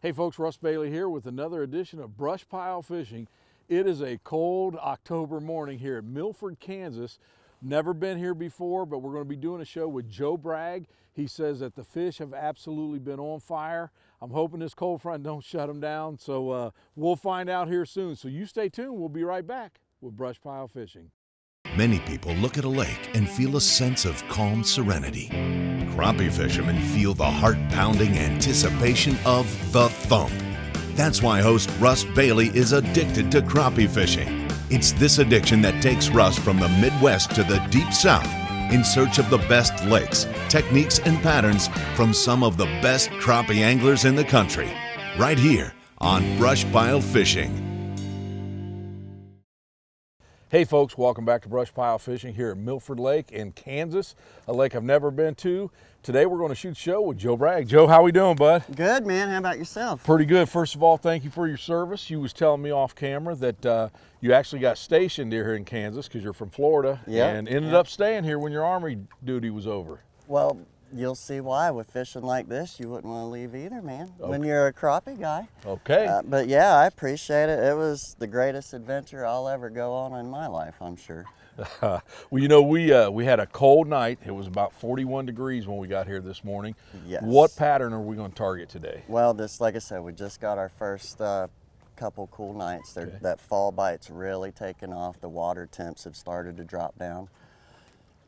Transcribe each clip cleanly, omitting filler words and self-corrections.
Hey folks, Russ Bailey here with another edition of BrushPile Fishing. It is a cold October morning here at Milford, Kansas. Never been here before, but we're going to be doing a show with Joe Bragg. He says that the fish have absolutely been on fire. I'm hoping this cold front don't shut them down, so we'll find out here soon. So you stay tuned. We'll be right back with BrushPile Fishing. Many people look at a lake and feel a sense of calm serenity. Crappie fishermen feel the heart-pounding anticipation of the thump. That's why host Russ Bailey is addicted to crappie fishing. It's this addiction that takes Russ from the Midwest to the Deep South in search of the best lakes, techniques, and patterns from some of the best crappie anglers in the country. Right here on BrushPile Fishing. Hey folks, welcome back to BrushPile Fishing here at Milford Lake in Kansas, a lake I've never been to. Today we're going to shoot a show with Joe Bragg. Joe, how we doing, bud? Good, man. How about yourself? Pretty good. First of all, thank you for your service. You was telling me off camera that you actually got stationed here in Kansas because you're from Florida and ended up staying here when your Army duty was over. Well, you'll see why. With fishing like this, you wouldn't want to leave either, man, Okay. when you're a crappie guy. Okay. But yeah, I appreciate it. It was the greatest adventure I'll ever go on in my life, I'm sure. Well, you know, we had a cold night. It was about 41 degrees when we got here this morning. Yes. What pattern are we going to target today? Well, this, like I said, we just got our first couple cool nights. Okay. That fall bite's really taken off. The water temps have started to drop down.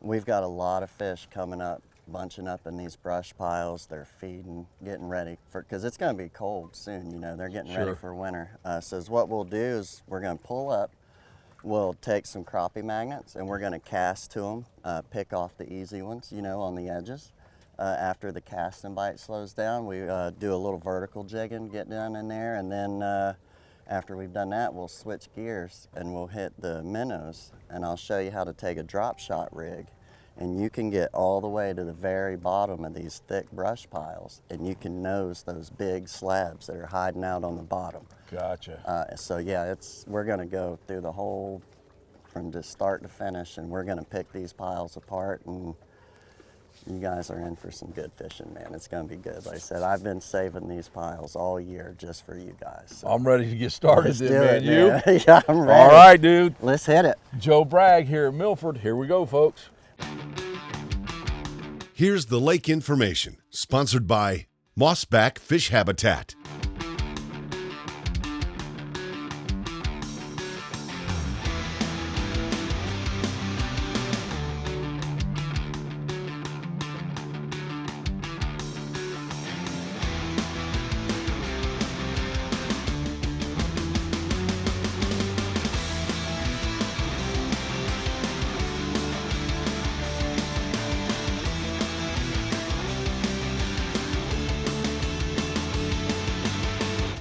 We've got a lot of fish coming up, bunching up in these brush piles. They're feeding, getting ready for, because it's going to be cold soon, you know, they're getting ready for winter. So what we'll do is we're going to pull up, we'll take some crappie magnets and we're going to cast to them, pick off the easy ones, you know, on the edges. After the cast and bite slows down, we do a little vertical jigging, get down in there, and then after we've done that, we'll switch gears and we'll hit the minnows, and I'll show you how to take a drop shot rig. And you can get all the way to the very bottom of these thick brush piles, and you can nose those big slabs that are hiding out on the bottom. Gotcha. So yeah, we're gonna go through the whole, from just start to finish, and we're gonna pick these piles apart, and you guys are in for some good fishing, man. It's gonna be good. Like I said, I've been saving these piles all year just for you guys. So I'm ready to get started then, man. You? Yeah, I'm ready. All right, dude. Let's hit it. Joe Bragg here at Milford. Here we go, folks. Here's the lake information, sponsored by Mossback Fish Habitat.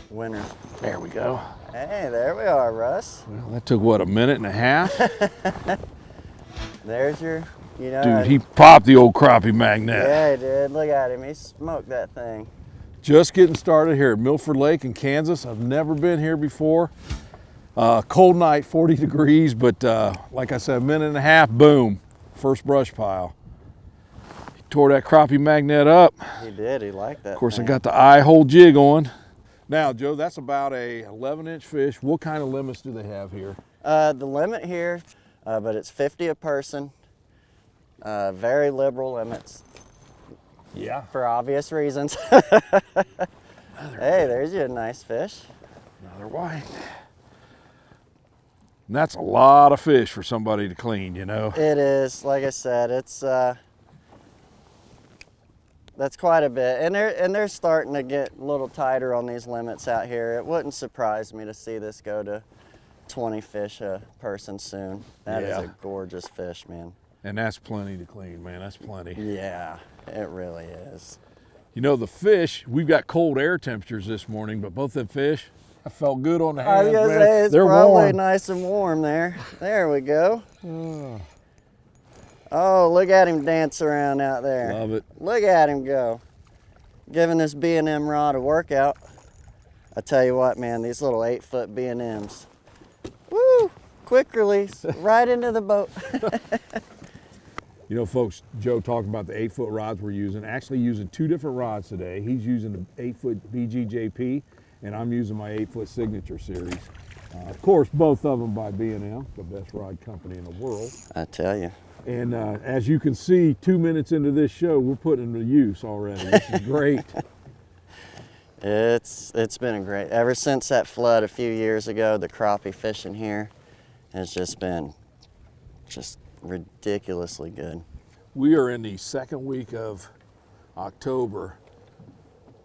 Winner. There we go. Hey, there we are, Russ. Well, that took, what, a minute and a half? There's your, you know. Dude, he popped the old crappie magnet. Yeah, he did. Look at him. He smoked that thing. Just getting started here at Milford Lake in Kansas. I've never been here before. Cold night, 40 degrees, but like I said, a minute and a half, boom, first brush pile. He tore that crappie magnet up. He did. He liked that. Of course, thing. I got the eye hole jig on. Now, Joe, that's about a 11-inch fish. What kind of limits do they have here? The limit here, but it's 50 a person. Very liberal limits. Yeah. For obvious reasons. Hey, there's you a nice fish. Another white. And that's a lot of fish for somebody to clean, you know. It is. Like I said, it's that's quite a bit, and they're starting to get a little tighter on these limits out here. It wouldn't surprise me to see this go to 20 fish a person soon. That is a gorgeous fish, man. And that's plenty to clean, man. That's plenty. Yeah, it really is. You know, the fish, we've got cold air temperatures this morning, but both the fish, I felt good on the I hands, was gonna man. say it's They're probably warm. nice and warm there. There we go. Oh, look at him dance around out there. Love it. Look at him go. Giving this B&M rod a workout. I tell you what, man, these little 8-foot B&Ms. Woo! Quick release, right into the boat. You know, folks, Joe talked about the 8-foot rods we're using. Actually using 2 different rods today. He's using the 8-foot BGJP, and I'm using my 8-foot Signature Series. Of course, both of them by B&M, the best rod company in the world. I tell you. And as you can see, 2 minutes into this show, we're putting them to use already. This is great. It's been a great, ever since that flood a few years ago, the crappie fishing here has just been just ridiculously good. We are in the 2nd week of October,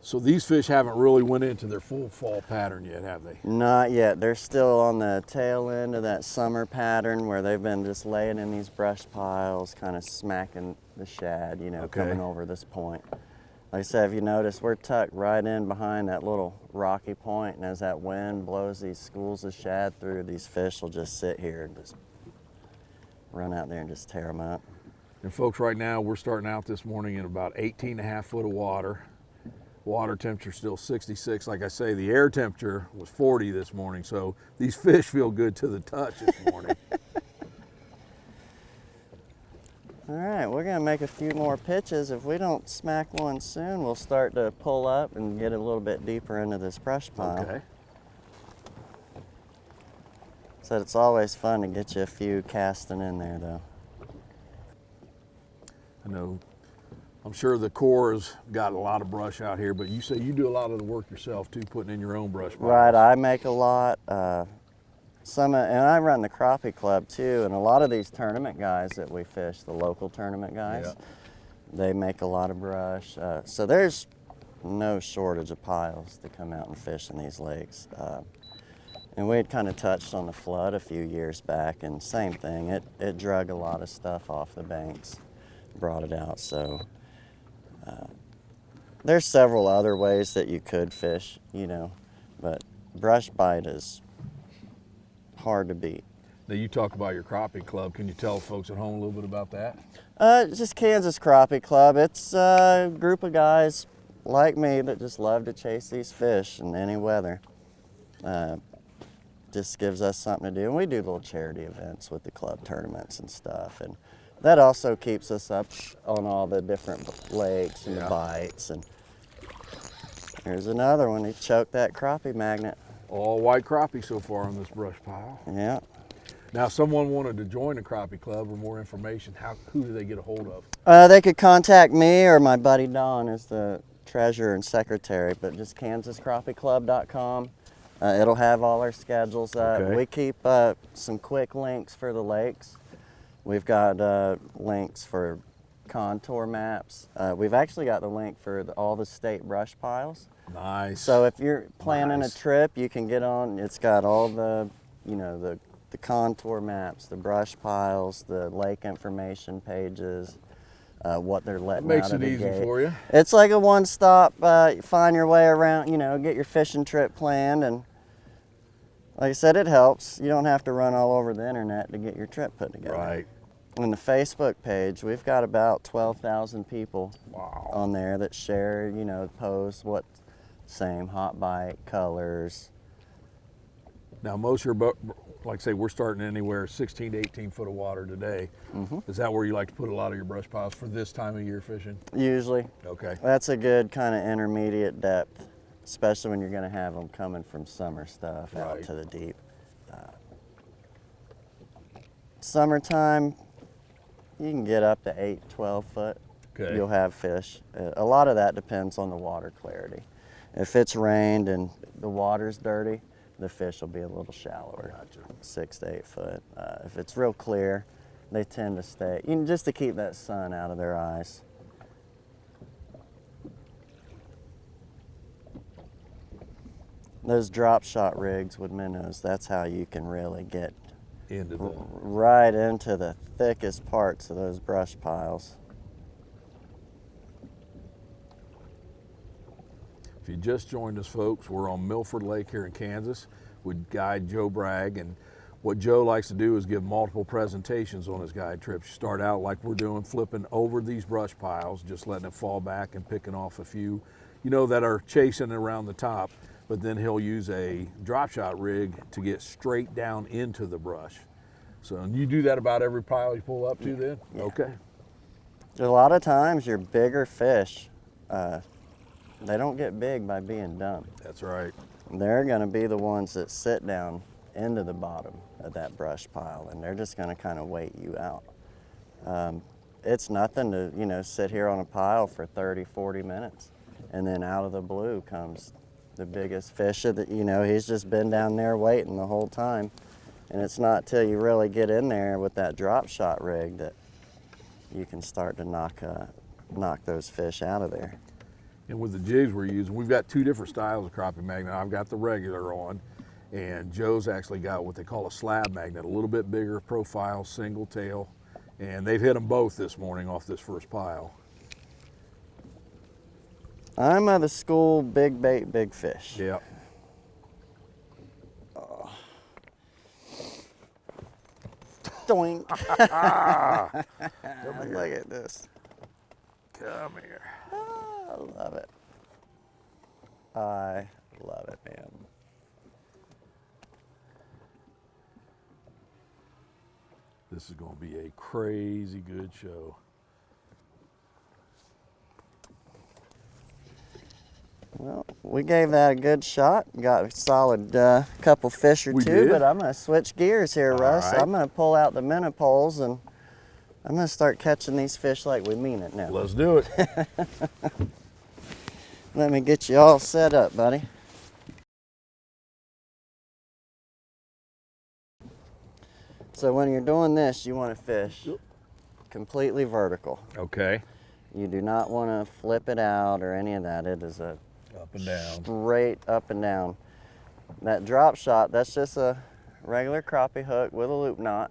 so these fish haven't really went into their full fall pattern yet, have they? Not yet. They're still on the tail end of that summer pattern where they've been just laying in these brush piles, kind of smacking the shad, you know, Okay. coming over this point. Like I said, if you notice, we're tucked right in behind that little rocky point, and as that wind blows these schools of shad through, these fish will just sit here and just run out there and just tear them up. And folks, right now we're starting out this morning in about 18.5 foot of water. Water temperature still 66. Like I say, the air temperature was 40 this morning, so these fish feel good to the touch this morning. All right, we're gonna make a few more pitches. If we don't smack one soon, we'll start to pull up and get a little bit deeper into this brush pile. Okay. So it's always fun to get you a few casting in there though. I know, I'm sure the Corps has got a lot of brush out here, but you say you do a lot of the work yourself too, putting in your own brush piles. Right, I make a lot. And I run the Crappie Club too, and a lot of these tournament guys that we fish, the local tournament guys, they make a lot of brush. So there's no shortage of piles to come out and fish in these lakes. And we had kind of touched on the flood a few years back, and same thing, it drug a lot of stuff off the banks, brought it out. So there's several other ways that you could fish, you know, but brush bite is hard to beat. Now you talk about your crappie club. Can you tell folks at home a little bit about that? It's just Kansas Crappie Club. It's a group of guys like me that just love to chase these fish in any weather. Just gives us something to do. And we do little charity events with the club tournaments and stuff. And that also keeps us up on all the different lakes and the bites. And here's another one. He choked that crappie magnet. All white crappie so far on this brush pile. Yeah. Now, if someone wanted to join the crappie club or more information, who do they get a hold of? They could contact me or my buddy Don is the treasurer and secretary, but just kansascrappieclub.com. It'll have all our schedules up. Okay. We keep some quick links for the lakes. We've got links for contour maps. We've actually got the link for all the state brush piles. Nice. So if you're planning a trip, you can get on. It's got all the, you know, the contour maps, the brush piles, the lake information pages, what they're letting Makes out of it the easy gate. for you. It's like a one-stop. Find your way around. You know, get your fishing trip planned, and like I said, it helps. You don't have to run all over the internet to get your trip put together. Right. On the Facebook page, we've got about 12,000 people on there that share, you know, post what same hot bite, colors. Now, most of your boat, like I say, we're starting anywhere 16 to 18 foot of water today. Is that where you like to put a lot of your brush piles for this time of year fishing? Usually. Okay. That's a good kind of intermediate depth, especially when you're going to have them coming from summer stuff out to the deep. Summertime, you can get up to 8, 12 foot. Okay. You'll have fish. A lot of that depends on the water clarity. If it's rained and the water's dirty, the fish will be a little shallower, 6 to 8 foot. If it's real clear, they tend to stay, just to keep that sun out of their eyes. Those drop shot rigs with minnows, that's how you can really get right into the thickest parts of those brush piles. If you just joined us, folks, we're on Milford Lake here in Kansas with guide Joe Bragg, and what Joe likes to do is give multiple presentations on his guide trips. You start out like we're doing, flipping over these brush piles, just letting it fall back and picking off a few, you know, that are chasing around the top, but then he'll use a drop shot rig to get straight down into the brush. So, and you do that about every pile you pull up to then? Yeah. Okay. A lot of times your bigger fish, they don't get big by being dumb. That's right. They're gonna be the ones that sit down into the bottom of that brush pile, and they're just gonna kind of wait you out. It's nothing to, you know, sit here on a pile for 30, 40 minutes, and then out of the blue comes the biggest fish of the, you know, he's just been down there waiting the whole time. And it's not till you really get in there with that drop shot rig that you can start to knock those fish out of there. And with the jigs we're using, we've got two different styles of crappie magnet. I've got the regular on, and Joe's actually got what they call a slab magnet, a little bit bigger profile, single tail, and they've hit them both this morning off this first pile. I'm of the school big bait, big fish. Yep. Doink. Look at this. Come here. I love it. I love it, man. This is going to be a crazy good show. Well, we gave that a good shot. Got a solid couple fish or We two, did. but I'm going to switch gears here, Russ. right. I'm going to pull out the minnow poles, and I'm going to start catching these fish like we mean it now. Let's do it. Let me get you all set up, buddy. So when you're doing this, you want to fish completely vertical. Okay. You do not want to flip it out or any of that. It is a Up and down. straight up and down. That drop shot, that's just a regular crappie hook with a loop knot.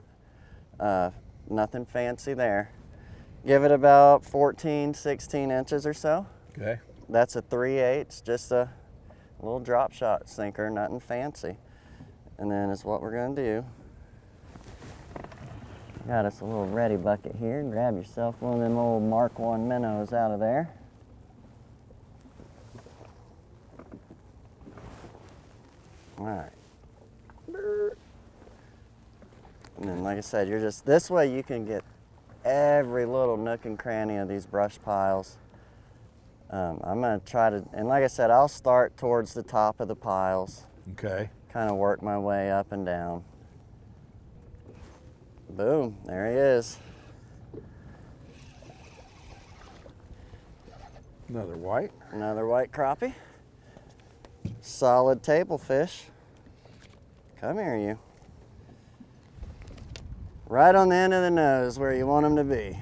Nothing fancy there. Give it about 14, 16 inches or so. Okay. That's a 3/8, just a little drop shot sinker, nothing fancy. And then is what we're gonna do. Got us a little ready bucket here. Grab yourself one of them old Mark I minnows out of there. All right. And then, like I said, you're just, this way you can get every little nook and cranny of these brush piles. I'm gonna try to, and like I said, I'll start towards the top of the piles, Okay. kind of work my way up and down. Boom, there he is. Another white. Another white crappie. Solid table fish. Come here, you. Right on the end of the nose where you want them to be.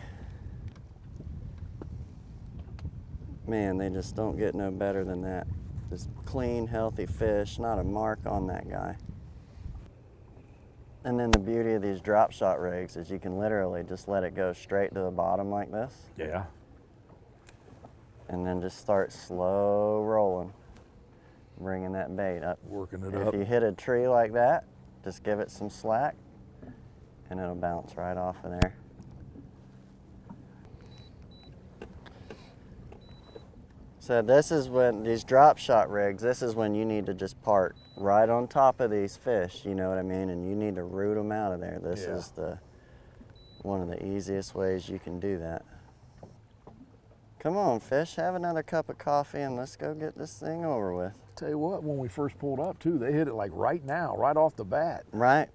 Man, they just don't get no better than that. Just clean, healthy fish, not a mark on that guy. And then the beauty of these drop shot rigs is you can literally just let it go straight to the bottom like this, Yeah. and then just start slow rolling, bringing that bait up. Working it If up. you hit a tree like that, just give it some slack, and it'll bounce right off of there. So this is when, these drop shot rigs, this is when you need to just park right on top of these fish, you know what I mean? And you need to root them out of there. This Yeah. is one of the easiest ways you can do that. Come on, fish, have another cup of coffee and let's go get this thing over with. Tell you what, when we first pulled up too, they hit it like right now, right off the bat. Right?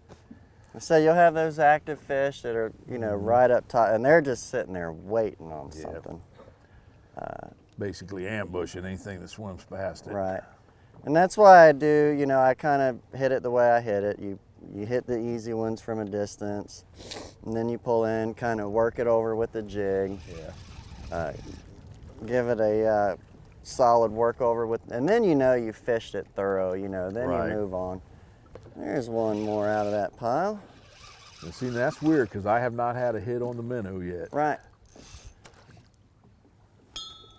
So you'll have those active fish that are, you know, right up top, and they're just sitting there waiting on Yep. something. Basically ambushing anything that swims past it. Right. And that's why I do, you know, I kind of hit it the way I hit it. You hit the easy ones from a distance, and then you pull in, kind of work it over with the jig. Yeah. Give it a solid work over with, and then you know you fished it thorough, you know, then Right. you move on. There's one more out of that pile. And see, that's weird because I have not had a hit on the minnow yet. Right.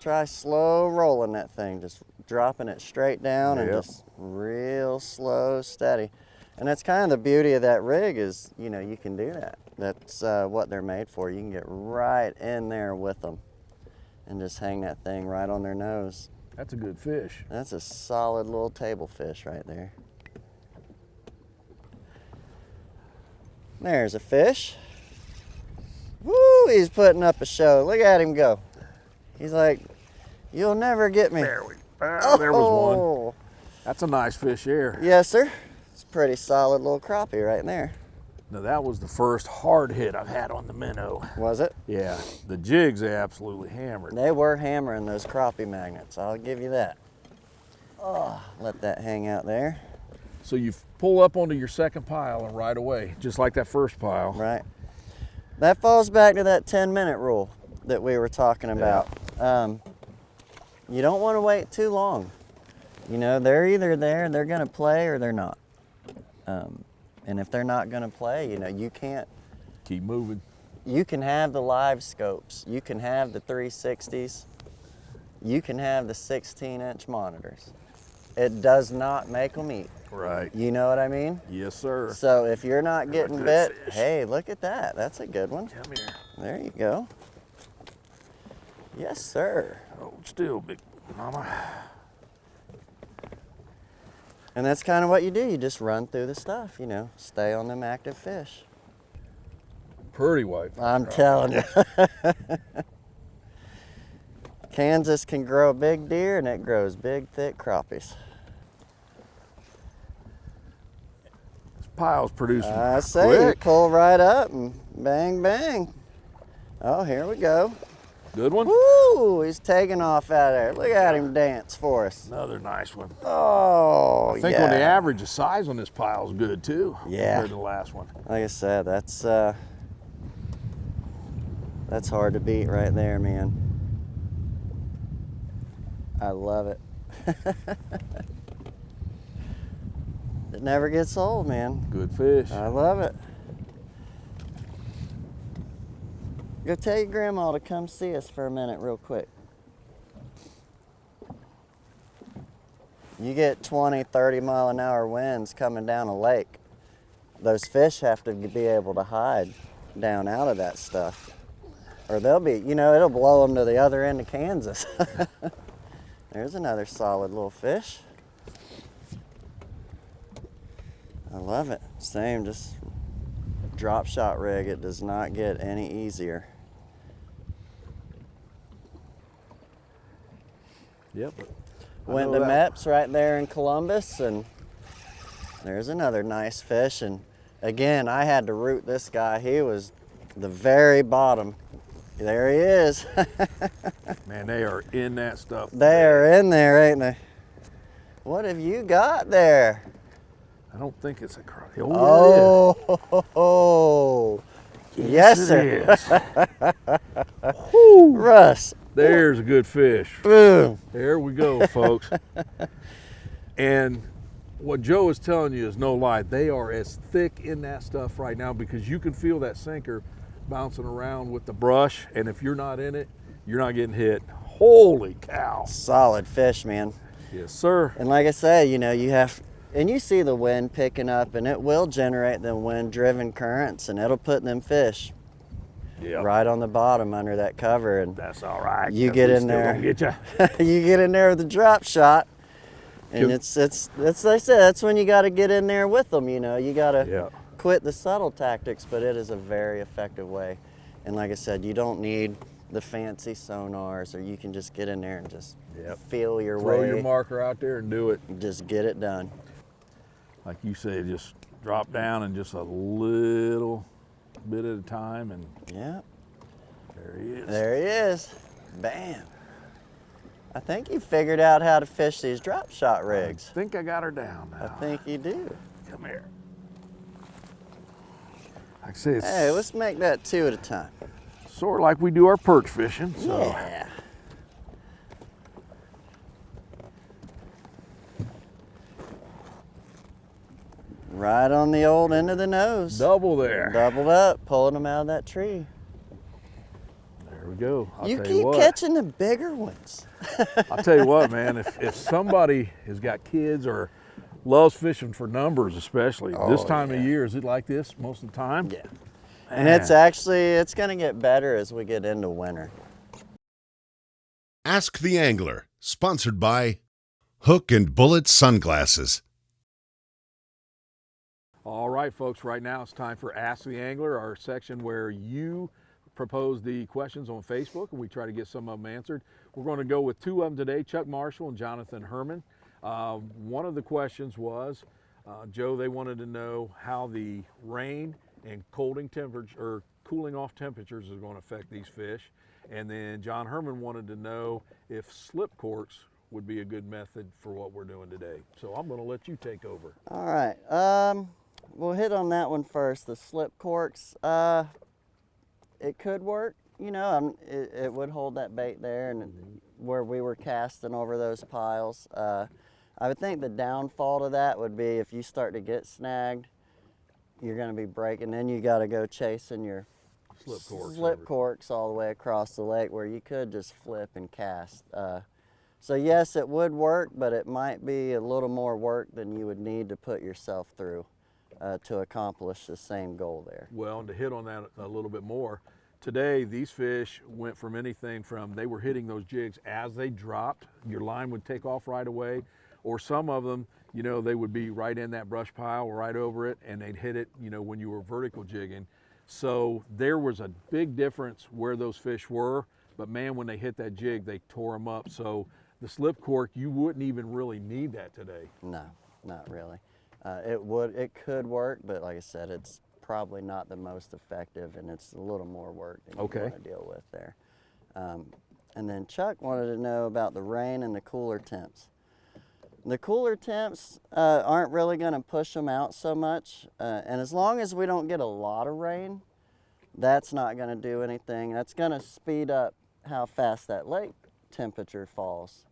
Try slow rolling that thing, just dropping it straight down and Yep. just real slow, steady. And that's kind of the beauty of that rig is, you know, you can do that. That's what they're made for. You can get right in there with them and just hang that thing right on their nose. That's a good fish. That's a solid little table fish right there. There's a fish. Woo, he's putting up a show. Look at him go. He's like, you'll never get me. There was one. That's a nice fish there. Yes, sir. It's a pretty solid little crappie right there. Now that was the first hard hit I've had on the minnow. Was it? Yeah, the jigs they absolutely hammered. They were hammering those crappie magnets. I'll give you that. Oh, let that hang out there. So you pull up onto your second pile and right away, just like that first pile. Right. That falls back to that 10-minute rule that we were talking about. You don't want to wait too long. You know, they're either there, they're going to play, or they're not. And if they're not going to play, you know, you can't. Keep moving. You can have the live scopes. You can have the 360s. You can have the 16-inch monitors. It does not make them eat. Right. You know what I mean? Yes, sir. So if you're not getting good bit, fish. hey, look at that. That's a good one. Come here. There you go. Yes, sir. Hold still, big mama. And that's kind of what you do. You just run through the stuff, you know, stay on them active fish. Pretty white. I'm telling you. Kansas can grow big deer, and it grows big, thick crappies. This pile's producing I say, you quick. pull right up and bang, bang. Oh, here we go. Good one. Woo, he's taking off out of there. Look at him dance for us. Another nice one. Oh, I think yeah. on the average, the size on this pile is good too. Yeah. Compared to the last one. Like I said, that's hard to beat right there, man. I love it. It never gets old, man. Good fish. I love it. Go tell your grandma to come see us for a minute real quick. You get 20, 30 mile an hour winds coming down a lake. Those fish have to be able to hide down out of that stuff. Or they'll be, you know, it'll blow them to the other end of Kansas. There's another solid little fish. I love it. Same, just drop shot rig. It does not get any easier. Yep. Went to Meps right there in Columbus, and there's another nice fish. And again, I had to root this guy. He was the very bottom. There he is. Man, they are in that stuff. They are in there, ain't they? What have you got there? I don't think it's a crappie. Oh, yes, sir. Woo. Russ. There's a good fish. Boom. There we go, folks. And what Joe is telling you is no lie. They are as thick in that stuff right now because you can feel that sinker bouncing around with the brush, and if you're not in it, you're not getting hit. Holy cow. Solid fish, man. Yes, sir. And like I say, you know, you have, and you see the wind picking up, and it will generate them wind-driven currents, and it'll put them fish right on the bottom under that cover. And that's all right. You get in there. Get you. You get in there with the drop shot, and it's like I said, that's when you got to get in there with them. You know, you got to quit the subtle tactics, but it is a very effective way. And like I said, you don't need the fancy sonars, or you can just get in there and just feel your way. Throw your marker out there and do it. Just get it done. Like you said, just drop down and just a little bit at a time, and there he is. There he is. Bam. I think you figured out how to fish these drop shot rigs. I think I got her down now. I think you do. Come here. Like I say, it's hey, let's make that 2 at a time. sort of like we do our perch fishing. So. Yeah. Right on the old end of the nose. Double there. Doubled up, pulling them out of that tree. There we go. You keep catching the bigger ones. I'll tell you what, man, if somebody has got kids or loves fishing for numbers, especially this time of year, is it like this most of the time? Yeah. And it's going to get better as we get into winter. Ask the Angler, sponsored by Hook and Bullet Sunglasses. All right, folks, right now it's time for Ask the Angler, our section where you proposed the questions on Facebook, and we try to get some of them answered. We're going to go with two of them today, Chuck Marshall and Jonathan Herman. One of the questions was, Joe, they wanted to know how the rain and cooling off temperatures is going to affect these fish. And then John Herman wanted to know if slip corks would be a good method for what we're doing today. So I'm going to let you take over. All right, we'll hit on that one first. The slip corks, it could work. You know, it would hold that bait there, and where we were casting over those piles. I would think the downfall to that would be if you start to get snagged, you're going to be breaking. Then you got to go chasing your slip corks all the way across the lake, where you could just flip and cast. So yes, it would work, but it might be a little more work than you would need to put yourself through to accomplish the same goal there. Well, and to hit on that a little bit more, today these fish went from anything from they were hitting those jigs as they dropped, your line would take off right away, or some of them, you know, they would be right in that brush pile, right over it, and they'd hit it, you know, when you were vertical jigging. So there was a big difference where those fish were, but man, when they hit that jig, they tore them up. So the slip cork, you wouldn't even really need that today. No, not really. It could work, but like I said, it's probably not the most effective, and it's a little more work than you want to deal with there. And then Chuck wanted to know about the rain and the cooler temps. The cooler temps aren't really going to push them out so much, and as long as we don't get a lot of rain, that's not going to do anything. That's going to speed up how fast that lake temperature falls.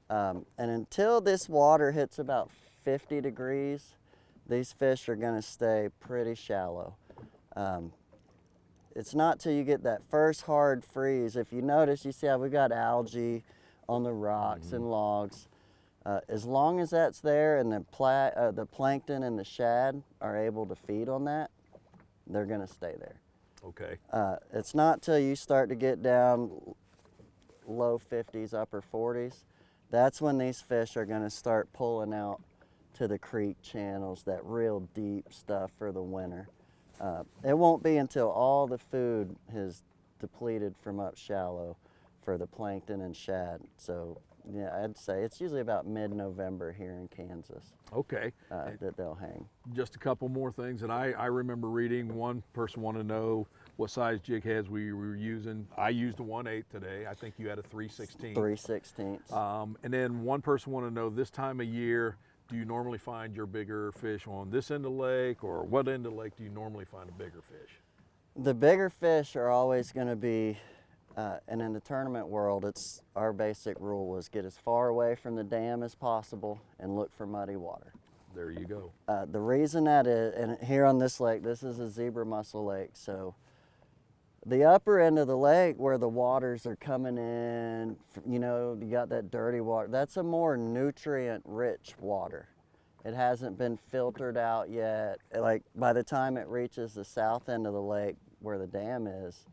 And until this water hits about 50 degrees, these fish are going to stay pretty shallow. It's not till you get that first hard freeze. If you notice, you see how we got algae on the rocks and logs. As long as that's there and the plankton and the shad are able to feed on that, they're going to stay there. Okay. It's not till you start to get down low 50s, upper 40s, that's when these fish are going to start pulling out to the creek channels, that real deep stuff for the winter. It won't be until all the food has depleted from up shallow for the plankton and shad. So yeah, I'd say it's usually about mid-November here in Kansas. Okay. That they'll hang. Just a couple more things that I remember reading. One person wanted to know what size jig heads we were using. I used a 1/8 today. I think you had a 3/16. 3/16. And then one person wanted to know, this time of year, do you normally find your bigger fish on this end of the lake, or what end of the lake do you normally find a bigger fish? The bigger fish are always going to be, and in the tournament world, it's our basic rule was get as far away from the dam as possible and look for muddy water. There you go. The reason that is, and here on this lake, this is a zebra mussel lake, so the upper end of the lake where the waters are coming in, you know, you got that dirty water, that's a more nutrient-rich water. It hasn't been filtered out yet. Like by the time it reaches the south end of the lake where the dam is,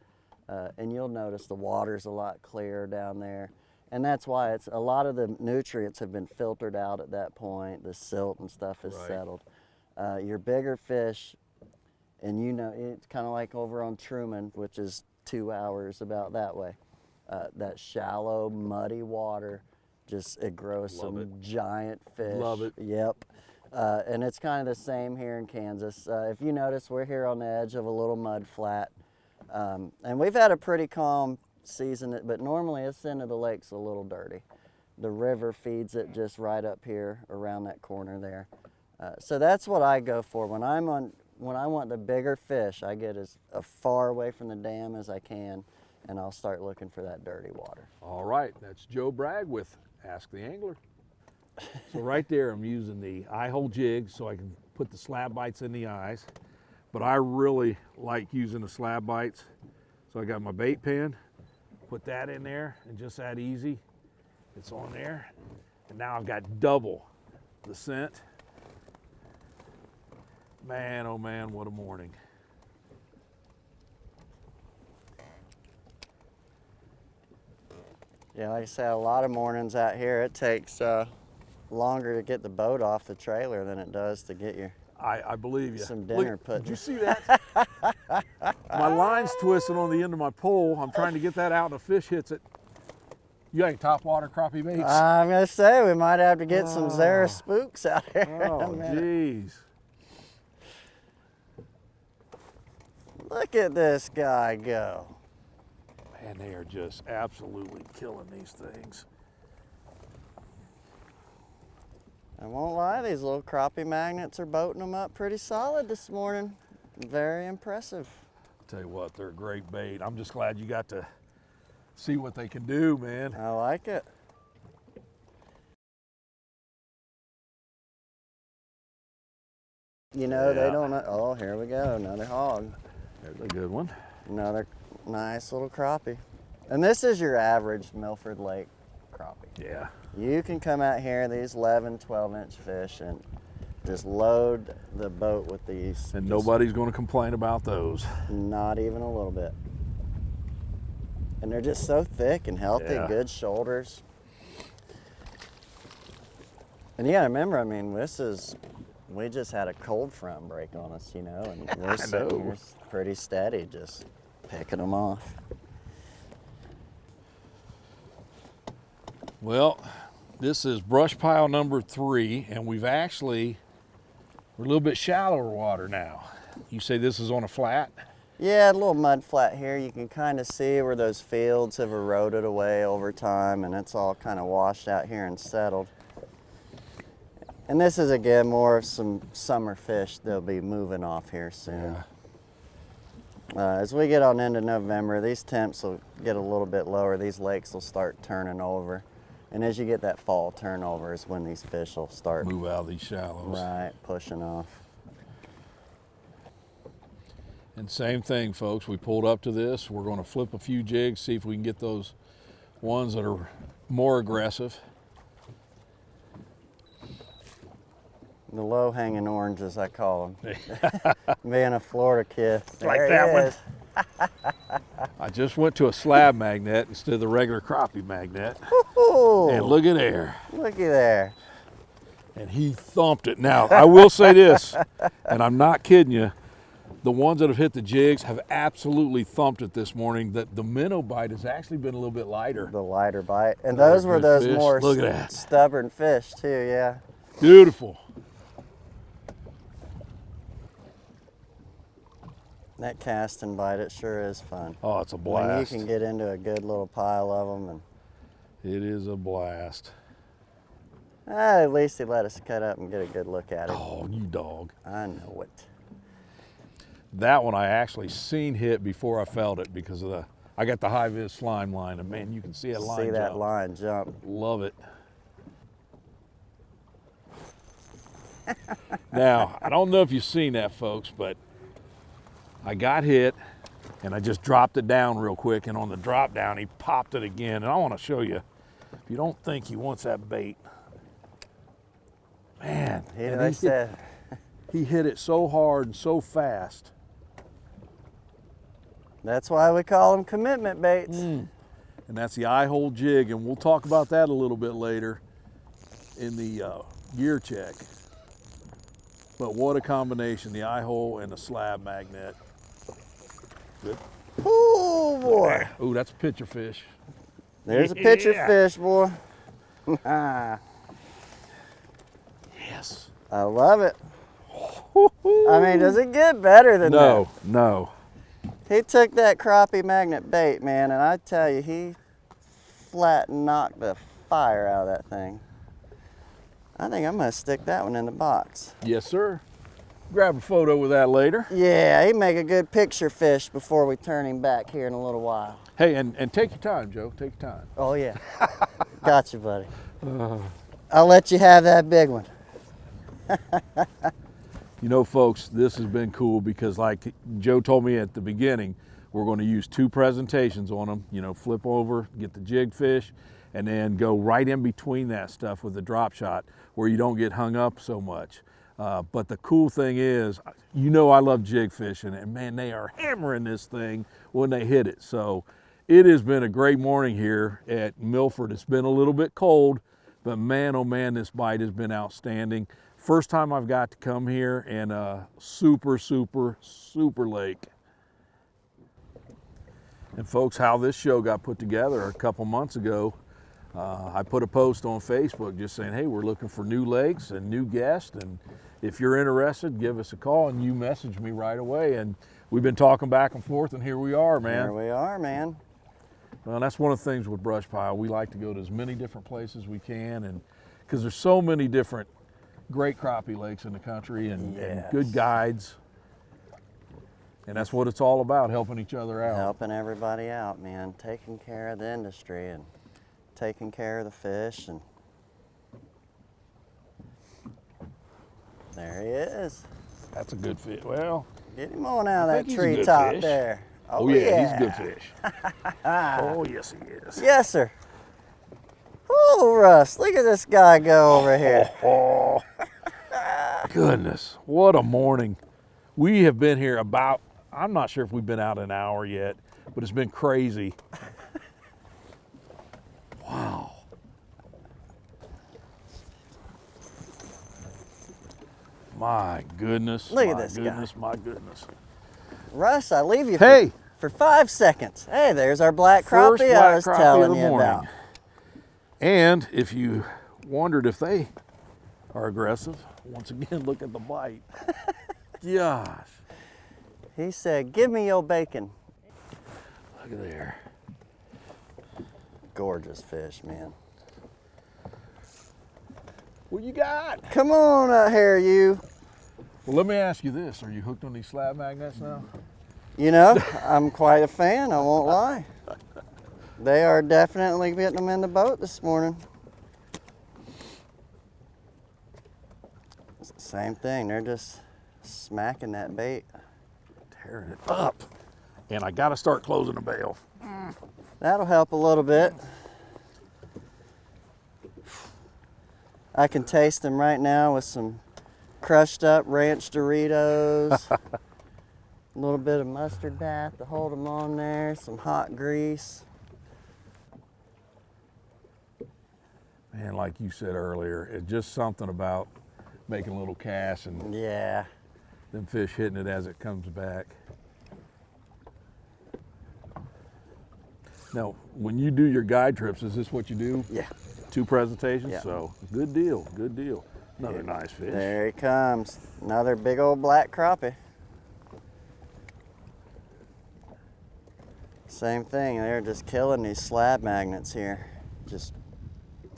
and you'll notice the water's a lot clearer down there. And that's why it's a lot of the nutrients have been filtered out at that point. The silt and stuff is settled. Your bigger fish, and you know, it's kind of like over on Truman, which is 2 hours about that way. That shallow, muddy water, it grows giant fish. Love it. Yep. And it's kind of the same here in Kansas. If you notice, we're here on the edge of a little mud flat. And we've had a pretty calm season, but normally this end of the lake's a little dirty. The river feeds it just right up here around that corner there. So that's what I go for. When I want the bigger fish, I get as far away from the dam as I can, and I'll start looking for that dirty water. All right, that's Joe Bragg with Ask the Angler. So right there, I'm using the eye hole jig so I can put the slab bites in the eyes. But I really like using the slab bites. So I got my bait pen, put that in there, and just that easy. It's on there. And now I've got double the scent. Man, oh man, what a morning. Yeah, like I said, a lot of mornings out here, it takes longer to get the boat off the trailer than it does to get your I believe you. Some dinner pudding. Did you see that? My line's twisted on the end of my pole. I'm trying to get that out and a fish hits it. You got any top water crappie baits? I'm gonna say we might have to get some Zara spooks out here. Oh, jeez. Look at this guy go. Man, they are just absolutely killing these things. I won't lie, these little crappie magnets are boating them up pretty solid this morning. Very impressive. Tell you what, they're a great bait. I'm just glad you got to see what they can do, man. I like it. You know, Yeah. they don't know. Oh, here we go, another hog. There's a good one. Another nice little crappie. And this is your average Milford Lake crappie. Yeah. You can come out here, these 11, 12-inch fish, and just load the boat with these. And nobody's going to complain about those. Not even a little bit. And they're just so thick and healthy, Yeah. good shoulders. And you gotta remember, I mean, we just had a cold front break on us, you know, and we're sitting here pretty steady, just picking them off. Well, this is brush pile number 3, and we're a little bit shallower water now. You say this is on a flat? Yeah, a little mud flat here. You can kind of see where those fields have eroded away over time, and it's all kind of washed out here and settled. And this is, again, more of some summer fish. They'll be moving off here soon. As we get on into November, these temps will get a little bit lower. These lakes will start turning over. And as you get that fall turnover is when these fish will start Move out of these shallows. right, pushing off. And same thing, folks. We pulled up to this. We're going to flip a few jigs, see if we can get those ones that are more aggressive. The low-hanging oranges, I call them. Being a Florida kid. Like There that he one. is. I just went to a slab magnet instead of the regular crappie magnet. Ooh, And look at there. looky there. And he thumped it. Now, I will say this, and I'm not kidding you, the ones that have hit the jigs have absolutely thumped it this morning. The minnow bite has actually been a little bit lighter. The lighter bite. And Another those were good those fish. more Look at that. stubborn fish too, yeah. Beautiful. That cast and bite, it sure is fun. Oh, it's a When you blast. can get into a good little pile of them. And It is a blast. at least he let us cut up and get a good look at it. Oh, you dog. I know it. That one I actually seen hit before I felt it because of I got the high vis slime line, and man, you can see that line See that jump. line jump. Love it. Now, I don't know if you've seen that, folks, but I got hit and I just dropped it down real quick, and on the drop down he popped it again. And I want to show you, if you don't think he wants that bait, man, and he hit it so hard and so fast. That's why we call them commitment baits. And that's the eye hole jig, and we'll talk about that a little bit later in the gear check. But what a combination, the eye hole and the slab magnet. Good. Oh boy. Ooh, that's a pitcher fish. There's a picture Yeah. fish, boy. Yes. I love it. I mean, does it get better than No, no. that? He took that crappie magnet bait, man, and I tell you, he flat knocked the fire out of that thing. I think I'm gonna stick that one in the box. Yes, sir. Grab a photo with that later. Yeah, he'd make a good picture fish before we turn him back here in a little while. Hey, and take your time, Joe. Take your time. Oh yeah. Gotcha, buddy. I'll let you have that big one. You know, folks, this has been cool because like Joe told me at the beginning, we're going to use 2 presentations on them. You know, flip over, get the jig fish, and then go right in between that stuff with the drop shot where you don't get hung up so much. But the cool thing is, you know, I love jig fishing, and man, they are hammering this thing when they hit it. So it has been a great morning here at Milford. It's been a little bit cold, but man, oh man, this bite has been outstanding. First time I've got to come here, and super, super, super lake. And folks, how this show got put together a couple months ago, I put a post on Facebook just saying, hey, we're looking for new lakes and new guests, and if you're interested, give us a call. And you messaged me right away, and we've been talking back and forth, and here we are, man. Here we are, man. Well, that's one of the things with BrushPile. We like to go to as many different places as we can, and because there's so many different great crappie lakes in the country, and good guides. And that's what it's all about, helping each other out. Helping everybody out, man. Taking care of the industry and taking care of the fish. And there he is. That's a good fish. Well, get him on out of that he's a good treetop fish. there. oh yeah, he's a good fish. Oh, yes, he is. Yes, sir. Oh, Russ, look at this guy go over here. Oh, goodness, what a morning. We have been here about, I'm not sure if we've been out an hour yet, but it's been crazy. Wow. My goodness. Look at this guy. My goodness. Russ, I leave you Hey. for 5 seconds. Hey, there's our black First crappie black I was crappie telling of the you morning. about. And if you wondered if they are aggressive, once again, look at the bite. Gosh. He said, give me your bacon. Look at there. Gorgeous fish, man. What you got? Come on out here, you. Well, let me ask you this. Are you hooked on these slab magnets now? You know, I'm quite a fan, I won't lie. They are definitely getting them in the boat this morning. It's the same thing, they're just smacking that bait. Tearing it up. And I got to start closing the bail. That'll help a little bit. I can taste them right now with some crushed up ranch Doritos, a little bit of mustard bath to hold them on there, some hot grease. Man, like you said earlier, it's just something about making a little cast and Yeah. them fish hitting it as it comes back. Now, when you do your guide trips, is this what you do? Yeah. 2 presentations? Yeah. So, good deal, good deal. Another nice fish. There he comes. Another big old black crappie. Same thing, they're just killing these slab magnets here. Just,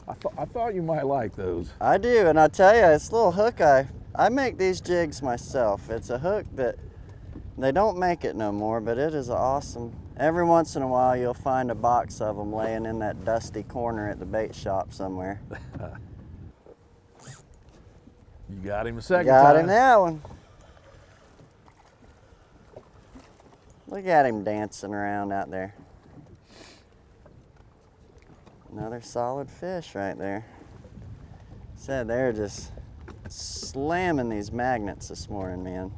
I thought you might like those. I do, and I tell you, it's a little hook I make these jigs myself. It's a hook that they don't make it no more, but it is awesome. Every once in a while, you'll find a box of them laying in that dusty corner at the bait shop somewhere. You got him a second Got time. him that one. Look at him dancing around out there. Another solid fish right there. Said they're just slamming these magnets this morning, man.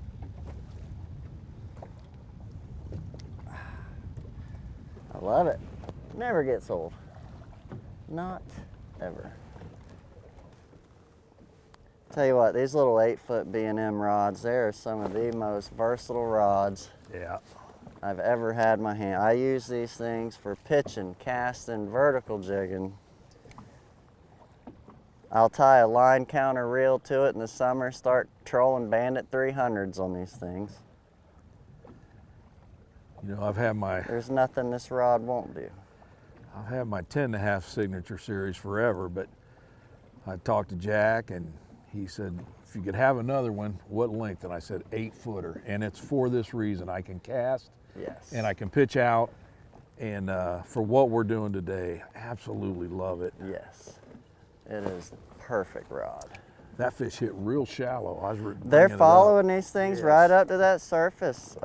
I love it. Never gets old. Not ever. Tell you what, these little 8-foot B&M rods, they are some of the most versatile rods Yeah. I've ever had in my hand. I use these things for pitching, casting, vertical jigging. I'll tie a line counter reel to it in the summer, start trolling Bandit 300s on these things. You know, I've had my There's nothing this rod won't do. 10.5 signature series forever, but I talked to Jack and he said, if you could have another one, what length? And I said 8-footer, and it's for this reason. I can cast, Yes. and I can pitch out, and for what we're doing today, absolutely love it. Yes. It is the perfect rod. That fish hit real shallow. I was bringing They're it up. following these things Yes. right up to that surface.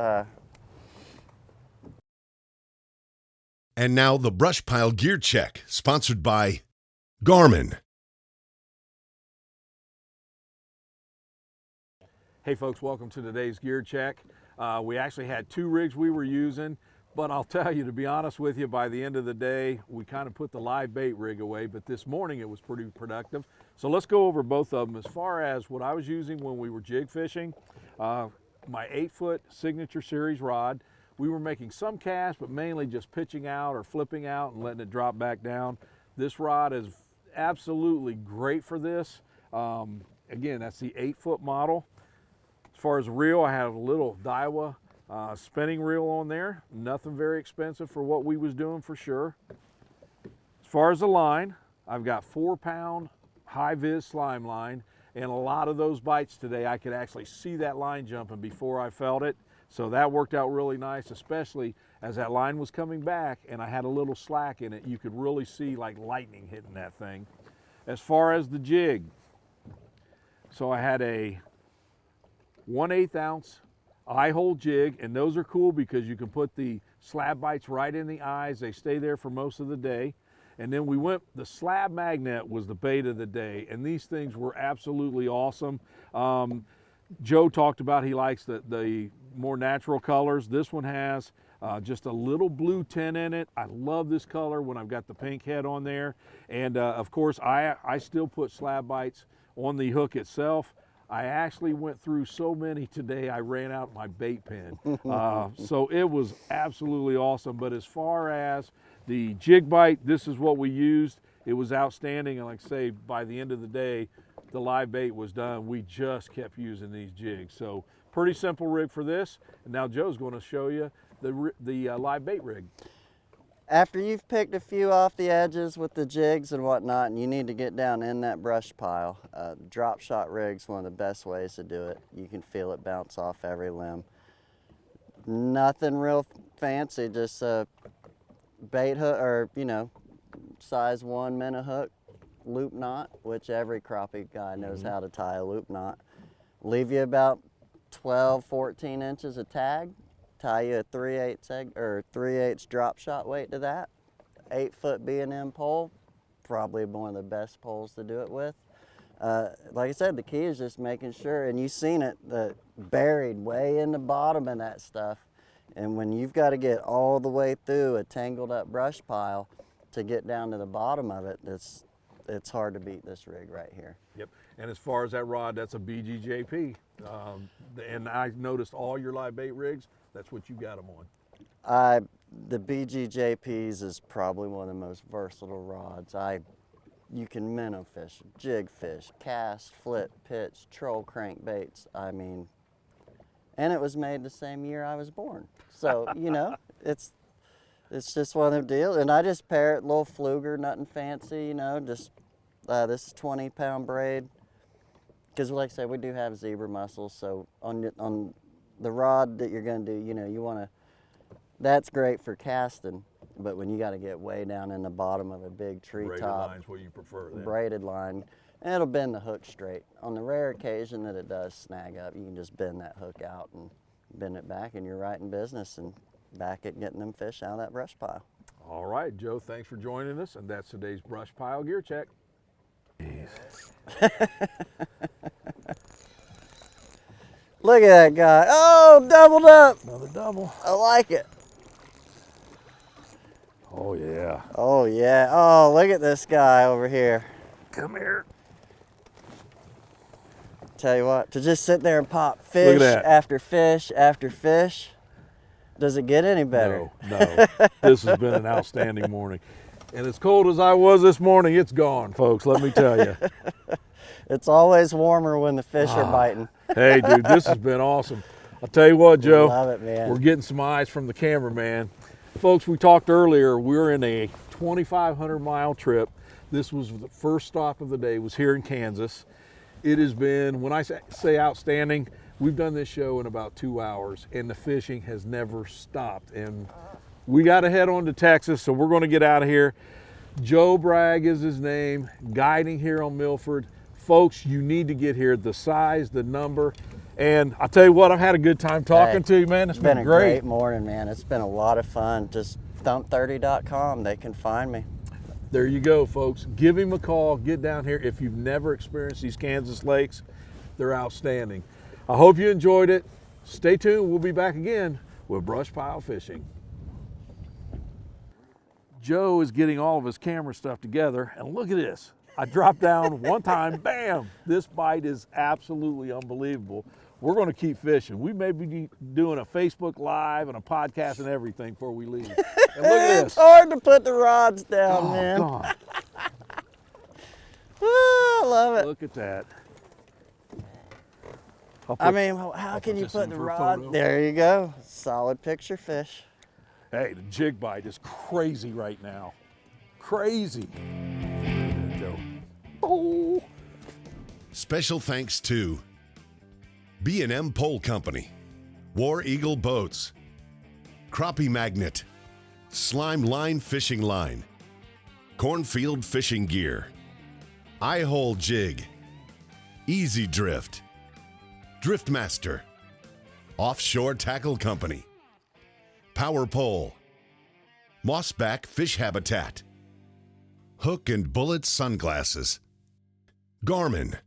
And now the BrushPile Gear Check, sponsored by Garmin. Hey folks, welcome to today's gear check. We actually had 2 rigs we were using. But I'll tell you, to be honest with you, by the end of the day, we kind of put the live bait rig away, but this morning it was pretty productive. So let's go over both of them. As far as what I was using when we were jig fishing, my 8-foot Signature Series rod. We were making some casts, but mainly just pitching out or flipping out and letting it drop back down. This rod is absolutely great for this. Again, that's the 8-foot model. As far as reel, I have a little Daiwa spinning reel on there. Nothing very expensive for what we was doing, for sure. As far as the line, I've got 4-pound high-vis slime line, and a lot of those bites today I could actually see that line jumping before I felt it. So that worked out really nice, especially as that line was coming back and I had a little slack in it. You could really see like lightning hitting that thing. As far as the jig, so I had a 1/8 ounce eye hole jig, and those are cool because you can put the slab bites right in the eyes. They stay there for most of the day. And then the slab magnet was the bait of the day, and these things were absolutely awesome. Joe talked about he likes the more natural colors. This one has just a little blue tint in it. I love this color when I've got the pink head on there. And of course, I still put slab bites on the hook itself. I actually went through so many today, I ran out my bait pen. So it was absolutely awesome. But as far as the jig bite, this is what we used. It was outstanding. And like I say, by the end of the day, the live bait was done. We just kept using these jigs. So pretty simple rig for this. And now Joe's going to show you the live bait rig. After you've picked a few off the edges with the jigs and whatnot, and you need to get down in that brush pile, drop shot rig's one of the best ways to do it. You can feel it bounce off every limb. Nothing real fancy, just a bait hook, or size 1 minnow hook, loop knot, which every crappie guy knows how to tie a loop knot. Leave you about 12, 14 inches of tag. Tie you a 3/8 drop shot weight to that. 8-foot B&M pole, probably one of the best poles to do it with. Like I said, the key is just making sure, and you've seen it, buried way in the bottom of that stuff. And when you've got to get all the way through a tangled up brush pile to get down to the bottom of it, it's hard to beat this rig right here. Yep. And as far as that rod, that's a BGJP. And I noticed all your live bait rigs, that's what you got them on. The BGJPs is probably one of the most versatile rods. You can minnow fish, jig fish, cast, flip, pitch, troll crankbaits. I mean, and it was made the same year I was born. So, it's just one of them deals. And I just pair it, little fluger, nothing fancy, just this is 20-pound braid. Because like I said, we do have zebra mussels, so on the rod that you're going to do, you want to, that's great for casting, but when you got to get way down in the bottom of a big tree braided top, line's what you prefer then. Braided line, and it'll bend the hook straight. On the rare occasion that it does snag up, you can just bend that hook out and bend it back, and you're right in business and back at getting them fish out of that brush pile. All right, Joe, thanks for joining us, and that's today's brush pile gear check. Look at that guy. Oh, doubled up. Another double. I like it. Oh, yeah. Oh, yeah. Oh, look at this guy over here. Come here. Tell you what, to just sit there and pop fish after fish after fish, does it get any better? No. This has been an outstanding morning. And as cold as I was this morning, it's gone, folks, let me tell you. It's always warmer when the fish are biting. Hey, dude, this has been awesome. I'll tell you what, Joe. Love it, man. We're getting some eyes from the cameraman. Folks, we talked earlier, we're in a 2,500-mile trip. This was the first stop of the day, was here in Kansas. It has been, when I say outstanding, we've done this show in about 2 hours, and the fishing has never stopped. And we got to head on to Texas, so we're going to get out of here. Joe Bragg is his name, guiding here on Milford. Folks, you need to get here. The size, the number, and I'll tell you what, I've had a good time talking to you, man. It's been a great. Great morning, man. It's been a lot of fun. Just thump30.com. They can find me. There you go, folks. Give him a call. Get down here. If you've never experienced these Kansas lakes, they're outstanding. I hope you enjoyed it. Stay tuned. We'll be back again with BrushPile Fishing. Joe is getting all of his camera stuff together, and look at this. I dropped down one time, bam! This bite is absolutely unbelievable. We're going to keep fishing. We may be doing a Facebook Live and a podcast and everything before we leave. And look at It's this. hard to put the rods down, Oh, man. God. I love it. Look at that. I mean, how can you this put in the for a rod? photo. There you go. Solid picture fish. Hey, the jig bite is crazy right now. Crazy. There you go. Oh. Special thanks to B&M Pole Company, War Eagle Boats, Crappie Magnet, Slime Line Fishing Line, Cornfield Fishing Gear, Eye-Hole Jig, Easy Drift, Driftmaster, Offshore Tackle Company, Power Pole, Mossback Fish Habitat, Hook and Bullet Sunglasses, Garmin,